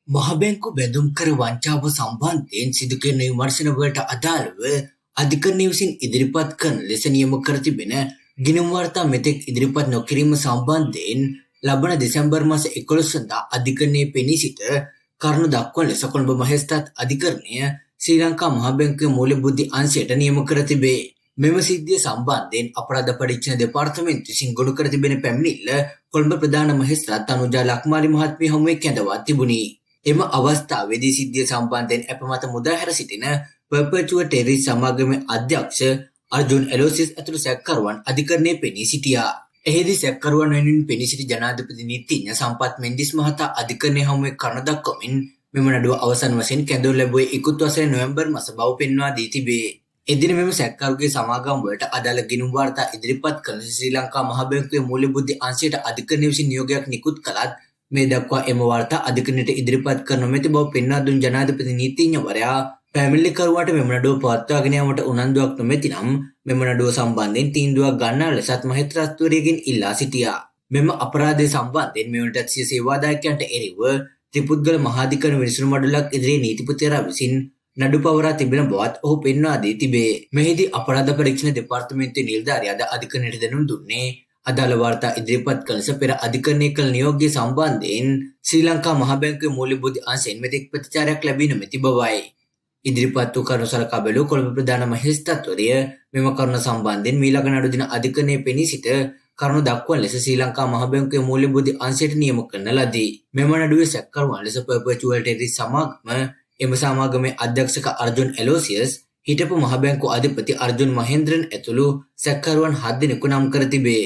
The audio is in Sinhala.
මහබැංකු බැඳුම් කර වංචාව සම්බන්ධයෙන් සිදු කෙරෙන විමර්ශනවලට අදාළව අධිකරණය විසින් ඉදිරිපත් කරන ලෙස නියම කර තිබෙන ගිණුම් වාර්තා මෙතෙක් ඉදිරිපත් නොකිරීම සම්බන්ධයෙන් ලබන දෙසැම්බර් මාස 11 වෙනිදා අධිකරණයේ පෙනී සිට කරුණු දක්වන ලෙස කොළඹ මහේස්ත්‍රාත් අධිකරණය ශ්‍රී ලංකා මහබැංකුවේ මූල්‍යබුද්ධි අංශයට නියම කර තිබේ. මෙම සිද්ධිය සම්බන්ධයෙන් අපරාධ පරීක්ෂණ දෙපාර්තමේන්තුව විසින් ගොනු කර තිබෙන පැමිණිල්ල කොළඹ ප්‍රධාන මහේස්ත්‍රාත් තනුජා ලක්මාලි මහත්මිය හමුවේ කැඳවා තිබුණි. එම අවස්ථාවේදී සිද්ධිය සම්බන්ධයෙන් අප මත මුදා හැර සිටින පර්පචුවර් ටෙරරිස්ට් සමාගමේ අධ්‍යක්ෂ අර්ජුන් එලෝසිස් ඇතුළු සැකකරුවන් අධිකරණයේ පෙනී සිටියා. එහිදී සැකකරුවන් වෙනුවෙන් පෙනී සිටි ජනාධිපති නීතිඥ සම්පත් මෙන්ඩිස් මහතා අධිකරණයේ හමුවේ කරුණු දක්වමින් මෙම නඩුව අවසන් වශයෙන් කැඳවනු ලැබුවේ ඉකුත් වසරේ නොවැම්බර් මාස බව පෙන්වා දී තිබේ. එදින මෙම සැකකරුගේ සමාගම් වලට අදාළ ගිණුම් වාර්තා ඉදිරිපත් කළ ශ්‍රී ලංකා මහ බැංකුවේ මූල්‍යබුද්ධි අංශයට අධිකරණය විසින් නියෝගයක් නිකුත් කළත් මේ දක්වා එම වාර්තා අධිකරණයට ඉදිරිපත් කර නොමැති බව පෙන්වා දුන් ජනාධිපති නීතිඥවරයා පැමිණිලිකරුවාට මෙම නඩුව පවත්වාගෙන යාමට උනන්දුවක් නොමැති නම් මෙම නඩුව සම්බන්ධයෙන් තීන්දුවක් ගන්නා ලෙසත් මහේස්ත්‍රාත්වරයාගෙන් ඉල්ලා සිටියා. මෙම අපරාධය සම්බන්ධයෙන් මෙවනටත් සිය සේවාදායකයන්ට එරෙහිව ත්‍රිපුද්ගල මහාධිකරණ විනිසුරු මඩලක් ඉදිරියේ නීතිපතිවරයා විසින් නඩු පවරා තිබෙන බවත් ඔහු පෙන්වා දී තිබේ. මෙහිදී අපරාධ පරීක්ෂණ දෙපාර්තමේන්තුවේ නිලධාරියාද අධිකරණයට දැනුම් දුන්නේ අදාළ වාර්තා ඉදිරිපත් කළ ලෙස පෙර අධිකරණය කළ නියෝගය සම්බන්ධයෙන් ශ්‍රී ලංකා මහ බැංකුවේ මූල්‍යබුද්ධි අංශයෙන් මෙතෙක් ප්‍රතිචාරයක් ලැබී නොමැති බවයි. ඉදිරිපත් වූ කරුණු සලකා බැලූ කොළඹ ප්‍රධාන මහේස්ත්‍රාත්වරය මෙම කරුණ සම්බන්ධයෙන් මීළඟ නඩු දින අධිකරණයේ පෙනී සිට කරුණු දක්වන ලෙස ශ්‍රී ලංකා මහ බැංකුවේ මූල්‍යබුද්ධි අංශයට නියම කරන ලදී. මෙම නඩුවේ සැකකරුවන් ලෙස පර්පචුවර් ටෙරරිස්ට් සමාගම එම සමාගමේ අධ්‍යක්ෂක අර්ජුන් එලෝසියස් හිටපු මහ බැංකුව අධිපති අර්ජුන් මහේන්ද්‍රන් ඇතුළු සැකකරුවන් 7 දෙනෙකු නම් කර තිබේ.